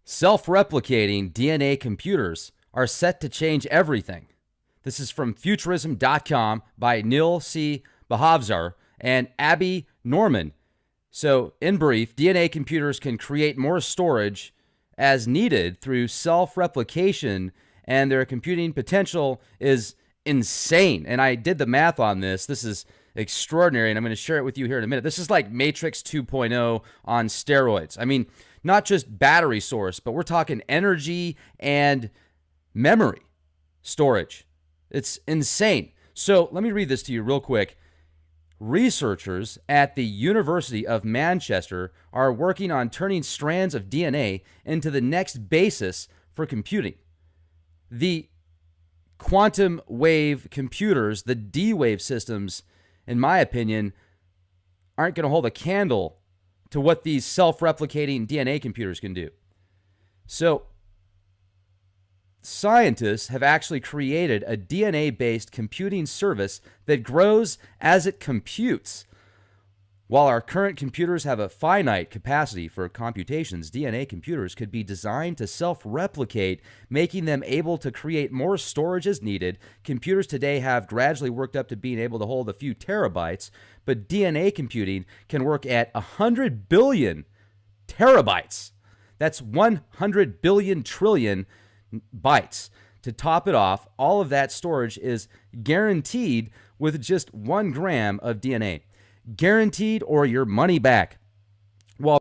Self-replicating DNA computers are set to change everything. This is from Futurism.com by Neil C. Bahavzar and Abby Norman. So, in brief, DNA computers can create more storage as needed through self-replication, and their computing potential is insane. And I did the math on this. This is extraordinary, and I'm going to share it with you here in a minute. This is like Matrix 2.0 on steroids. I mean, not just battery source, but we're talking energy and memory storage. It's insane. So let me read this to you real quick. Researchers at the University of Manchester are working on turning strands of DNA into the next basis for computing. The quantum wave computers, the D-Wave systems, in my opinion, aren't going to hold a candle to what these self-replicating DNA computers can do. So, scientists have actually created a DNA-based computing service that grows as it computes. While our current computers have a finite capacity for computations, DNA computers could be designed to self-replicate, making them able to create more storage as needed. Computers today have gradually worked up to being able to hold a few terabytes, but DNA computing can work at 100 billion terabytes. That's 100 billion trillion bytes. To top it off, all of that storage is guaranteed with just 1 gram of DNA. Guaranteed or your money back. While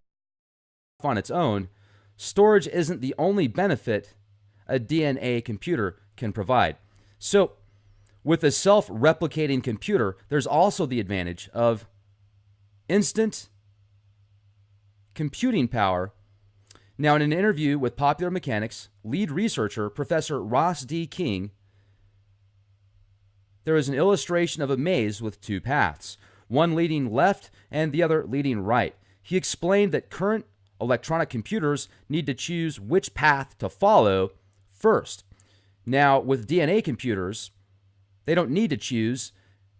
on its own, storage isn't the only benefit a DNA computer can provide. So, with a self-replicating computer, there's also the advantage of instant computing power. Now, in an interview with Popular Mechanics, lead researcher Professor Ross D. King, there is an illustration of a maze with 2 paths, one leading left and the other leading right. He explained that current electronic computers need to choose which path to follow first. Now, with DNA computers, they don't need to choose.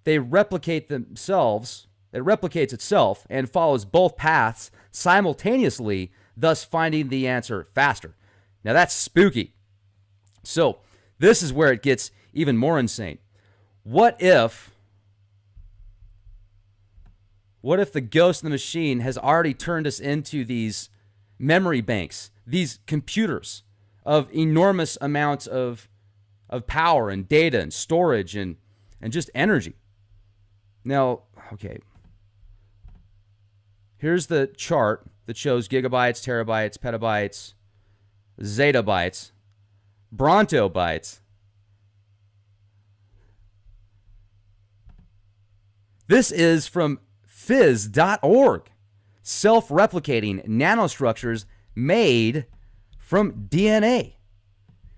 They replicate themselves. It replicates itself and follows both paths simultaneously, thus finding the answer faster. Now, that's spooky. So, this is where it gets even more insane. What if the ghost in the machine has already turned us into these memory banks, these computers of enormous amounts of power and data and storage and just energy? Now, okay, here's the chart that shows gigabytes, terabytes, petabytes, zettabytes, brontobytes. This is from phys.org. Self-replicating nanostructures made from DNA.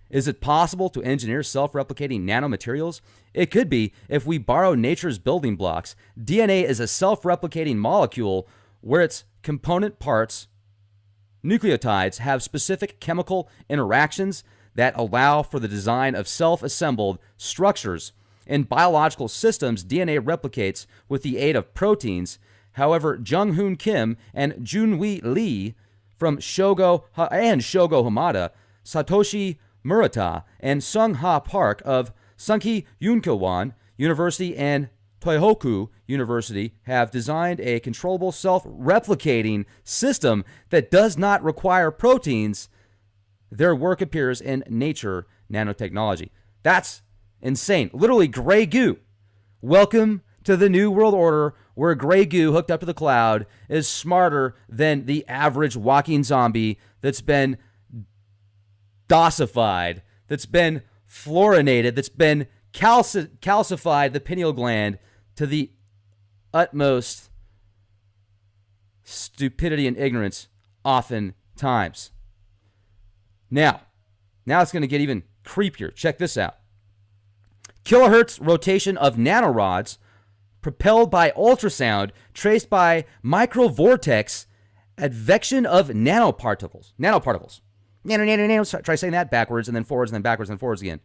Is it possible to engineer self-replicating nanomaterials? It could be if we borrow nature's building blocks. DNA is a self-replicating molecule where its component parts, nucleotides, have specific chemical interactions that allow for the design of self-assembled structures. In biological systems, DNA replicates with the aid of proteins. However, Jung-Hoon Kim and Junwei Lee from Shogo Hamada, Satoshi Murata, and Sung-Ha Park of Sunki Yunkawan University and Tohoku University have designed a controllable self-replicating system that does not require proteins. Their work appears in Nature Nanotechnology. That's insane. Literally gray goo. Welcome to the New World Order, where gray goo hooked up to the cloud is smarter than the average walking zombie that's been dosified, that's been fluorinated, that's been calcified the pineal gland to the utmost stupidity and ignorance oftentimes. Now it's going to get even creepier. Check this out. Kilohertz rotation of nanorods propelled by ultrasound traced by microvortex advection of nanoparticles. Nano. Try saying that backwards and then forwards and then backwards and forwards again.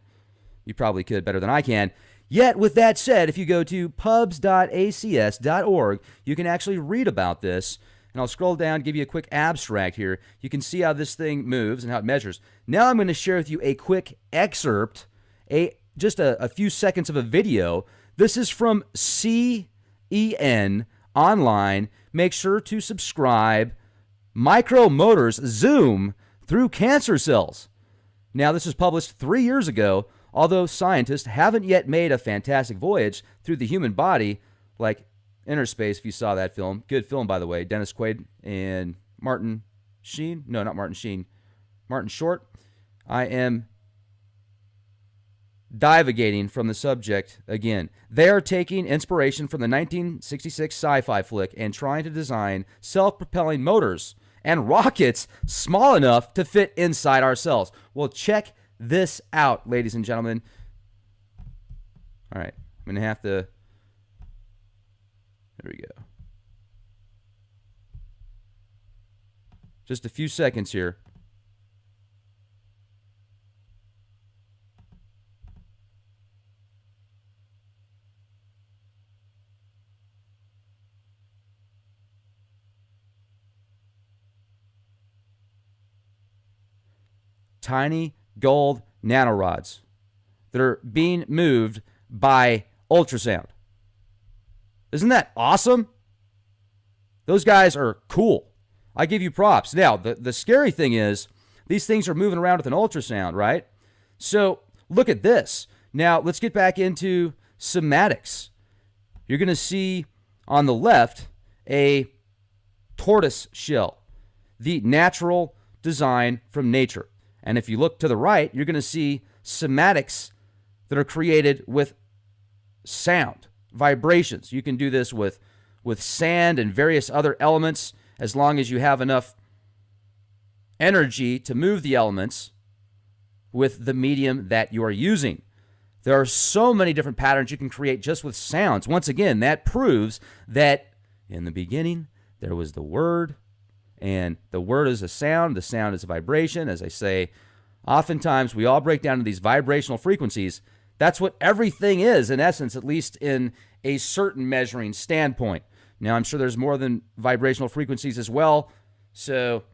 You probably could better than I can. Yet, with that said, if you go to pubs.acs.org, you can actually read about this. And And I'll scroll down, give you a quick abstract here. You can see how this thing moves and how it measures. Now I'm going to share with you a quick excerpt, just a few seconds of a video. This is from CEN Online. Make sure to subscribe. Micromotors zoom through cancer cells. Now, this was published 3 years ago, although scientists haven't yet made a fantastic voyage through the human body, like Inner Space, if you saw that film. Good film, by the way. Dennis Quaid and Martin Sheen. No, not Martin Sheen. Martin Short. I am divagating from the subject again. They are taking inspiration from the 1966 sci-fi flick and trying to design self-propelling motors and rockets small enough to fit inside our cells. Well, check this out, ladies and gentlemen. All right, I'm going to have to... There we go. Just a few seconds here. Tiny gold nanorods that are being moved by ultrasound. Isn't that awesome? Those guys are cool. I give you props. Now, the scary thing is these things are moving around with an ultrasound, right? So look at this. Now, let's get back into somatics. You're going to see on the left a tortoise shell, the natural design from nature. And if you look to the right, you're going to see somatics that are created with sound, vibrations. You can do this with sand and various other elements as long as you have enough energy to move the elements with the medium that you are using. There are so many different patterns you can create just with sounds. Once again, that proves that in the beginning, there was the Word, and the Word is a sound, the sound is a vibration. As I say, oftentimes we all break down to these vibrational frequencies. That's what everything is, in essence, at least in a certain measuring standpoint. Now, I'm sure there's more than vibrational frequencies as well, so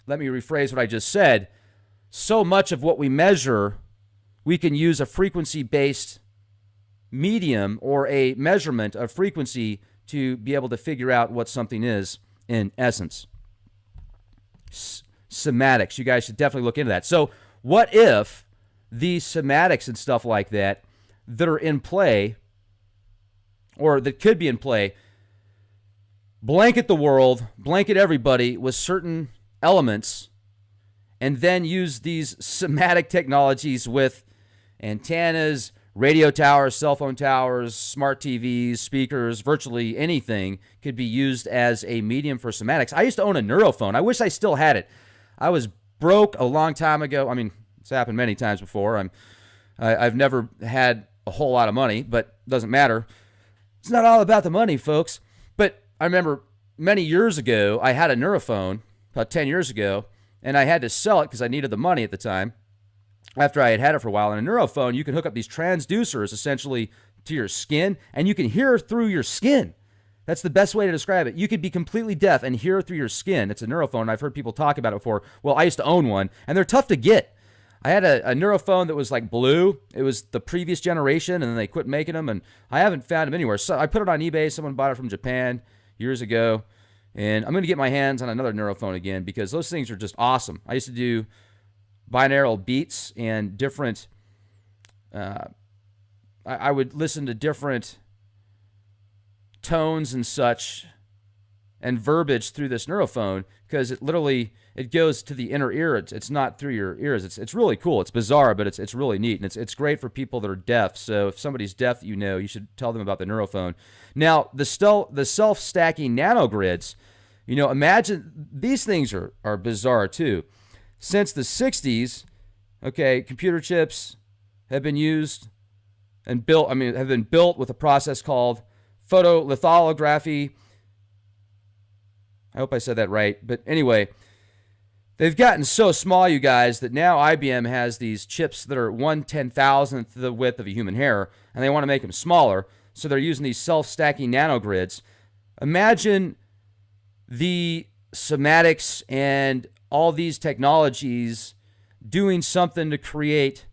let me rephrase what I just said. So much of what we measure, we can use a frequency-based medium or a measurement of frequency to be able to figure out what something is in essence. Somatics. You guys should definitely look into that. So what if these somatics and stuff like that are in play, or that could be in play, blanket the world, blanket everybody with certain elements, and then use these somatic technologies with antennas, radio towers, cell phone towers, smart TVs, speakers, virtually anything could be used as a medium for somatics. I used to own a neurophone. I wish I still had it. I was broke a long time ago. I mean, it's happened many times before. I've never had a whole lot of money, but it doesn't matter. It's not all about the money, folks. But I remember many years ago, I had a neurophone, about 10 years ago, and I had to sell it because I needed the money at the time. After I had it for a while. And a neurophone, you can hook up these transducers essentially to your skin, and you can hear through your skin. That's the best way to describe it. You could be completely deaf and hear through your skin. It's a neurophone. I've heard people talk about it before. Well, I used to own one, and they're tough to get. I had a neurophone that was like blue. It was the previous generation, and then they quit making them, and I haven't found them anywhere. So I put it on eBay. Someone bought it from Japan years ago, and I'm going to get my hands on another neurophone again because those things are just awesome. I used to do binaural beats and different, I would listen to different tones and such and verbiage through this neurophone because it goes to the inner ear. It's not through your ears. It's really cool. It's bizarre, but it's really neat, and it's great for people that are deaf. So if somebody's deaf, you should tell them about the neurophone. Now, the self-stacking nanogrids, imagine these things are bizarre too. Since the 60s, okay, computer chips have been used and have been built with a process called photolithography. I hope I said that right. But anyway, they've gotten so small, you guys, that now IBM has these chips that are 1/10,000th the width of a human hair, and they want to make them smaller. So they're using these self-stacking nanogrids. Imagine the somatics and all these technologies doing something to create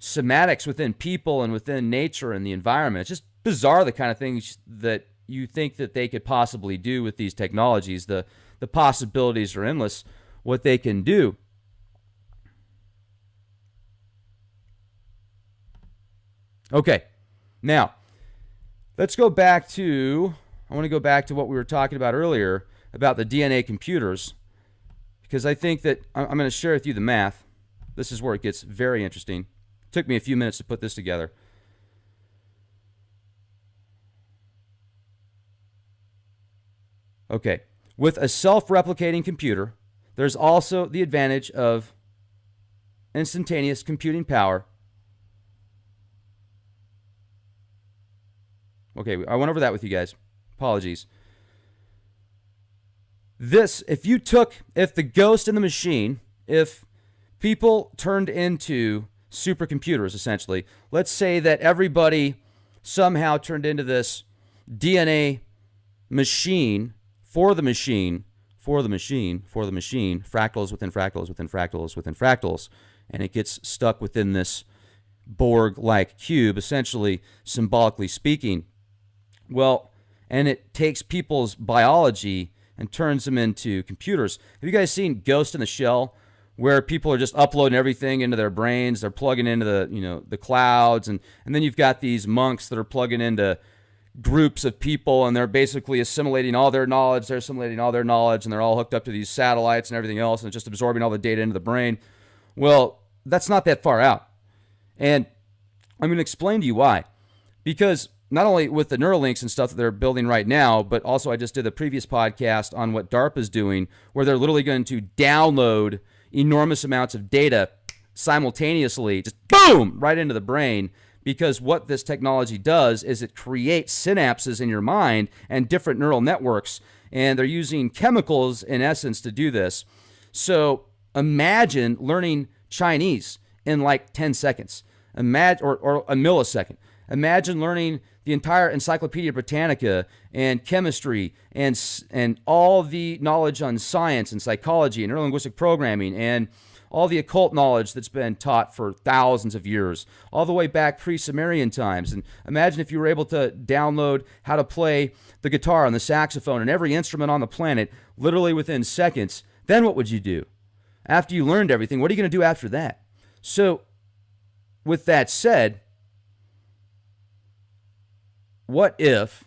somatics within people and within nature and the environment. It's just bizarre, the kind of things that you think that they could possibly do with these technologies. The possibilities are endless, what they can do. Okay, now let's go back to, I want to go back to what we were talking about earlier about the DNA computers, because I think that I'm going to share with you the math. This is where it gets very interesting. It took me a few minutes to put this together. Okay, with a self-replicating computer, there's also the advantage of instantaneous computing power. Okay, I went over that with you guys. Apologies. This, if the ghost in the machine, if people turned into supercomputers, essentially, let's say that everybody somehow turned into this DNA machine for the machine, fractals within fractals within fractals within fractals, and it gets stuck within this Borg-like cube, essentially, symbolically speaking. Well, and it takes people's biology and turns them into computers. Have you guys seen Ghost in the Shell, where people are just uploading everything into their brains? They're plugging into the clouds, and then you've got these monks that are plugging into groups of people, and they're basically assimilating all their knowledge. They're assimilating all their knowledge, and they're all hooked up to these satellites and everything else, and it's just absorbing all the data into the brain. Well, that's not that far out. And I'm going to explain to you why. Because not only with the Neuralinks and stuff that they're building right now, but also I just did the previous podcast on what DARPA's doing, where they're literally going to download enormous amounts of data simultaneously, just boom, right into the brain. Because what this technology does is it creates synapses in your mind and different neural networks, and they're using chemicals in essence to do this. So imagine learning Chinese in like 10 seconds, or a millisecond. Imagine learning the entire Encyclopedia Britannica and chemistry and all the knowledge on science and psychology and neurolinguistic programming and all the occult knowledge that's been taught for thousands of years, all the way back pre-Sumerian times. And imagine if you were able to download how to play the guitar and the saxophone and every instrument on the planet literally within seconds. Then what would you do? After you learned everything, what are you going to do after that? So, with that said, what if,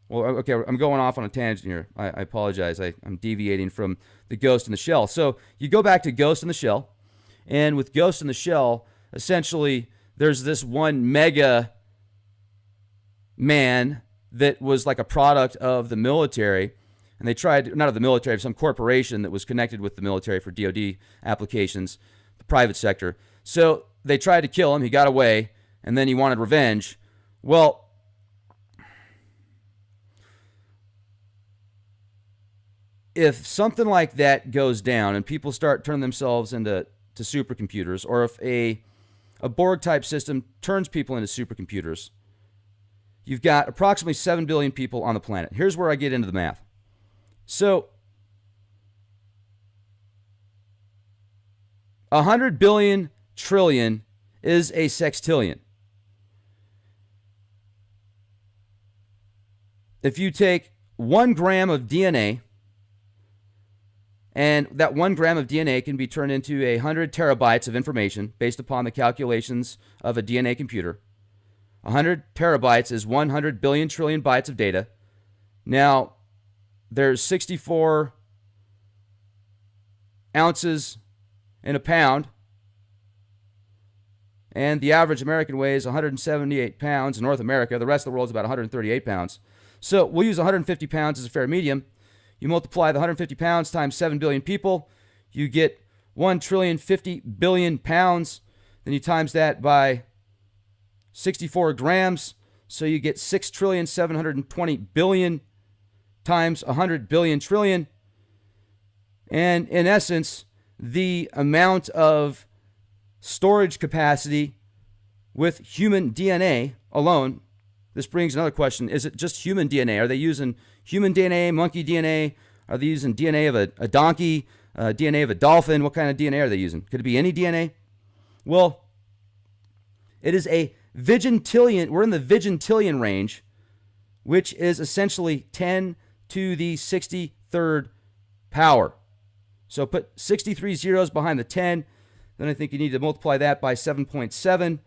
well, okay, I'm going off on a tangent here. I apologize. I'm deviating from the Ghost in the Shell. So you go back to Ghost in the Shell, and with Ghost in the Shell, essentially, there's this one mega man that was like a product of the military, and they tried, not of the military, of some corporation that was connected with the military for DoD applications, the private sector. So they tried to kill him. He got away, and then he wanted revenge. Well, if something like that goes down and people start turning themselves into supercomputers, or if a Borg-type system turns people into supercomputers, you've got approximately 7 billion people on the planet. Here's where I get into the math. So, 100 billion trillion is a sextillion. If you take 1 gram of DNA, and that 1 gram of DNA can be turned into 100 terabytes of information based upon the calculations of a DNA computer. 100 terabytes is 100 billion trillion bytes of data. Now, there's 64 ounces in a pound, and the average American weighs 178 pounds in North America. The rest of the world is about 138 pounds. So we'll use 150 pounds as a fair medium. You multiply the 150 pounds times 7 billion people, you get 1,050 billion pounds. Then you times that by 64 grams, so you get 6,720 billion times 100 billion trillion. And in essence, the amount of storage capacity with human DNA alone, this brings another question. Is it just human DNA? Are they using human DNA, monkey DNA? Are they using DNA of a donkey, DNA of a dolphin? What kind of DNA are they using? Could it be any DNA? Well, it is a vigintillion. We're in the vigintillion range, which is essentially 10 to the 63rd power. So put 63 zeros behind the 10. Then I think you need to multiply that by 7.7.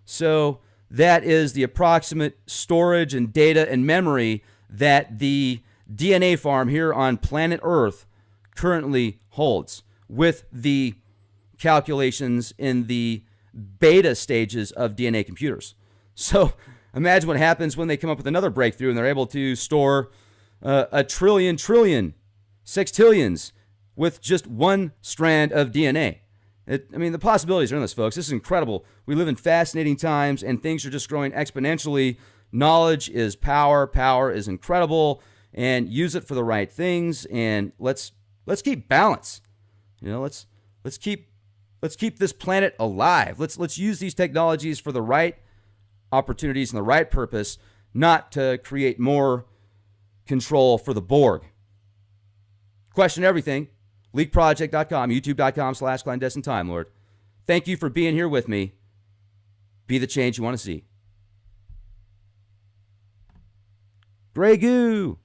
So that is the approximate storage and data and memory that the DNA farm here on planet Earth currently holds, with the calculations in the beta stages of DNA computers. So imagine what happens when they come up with another breakthrough and they're able to store a trillion, sextillions with just one strand of DNA. The possibilities are endless, folks. This is incredible. We live in fascinating times, and things are just growing exponentially. Knowledge is power. Power is incredible, and use it for the right things. And let's keep balance. Let's keep this planet alive. Let's use these technologies for the right opportunities and the right purpose, not to create more control for the Borg. Question everything. LeakProject.com, YouTube.com/clandestine Time Lord. Thank you for being here with me. Be the change you want to see. Grey Goo.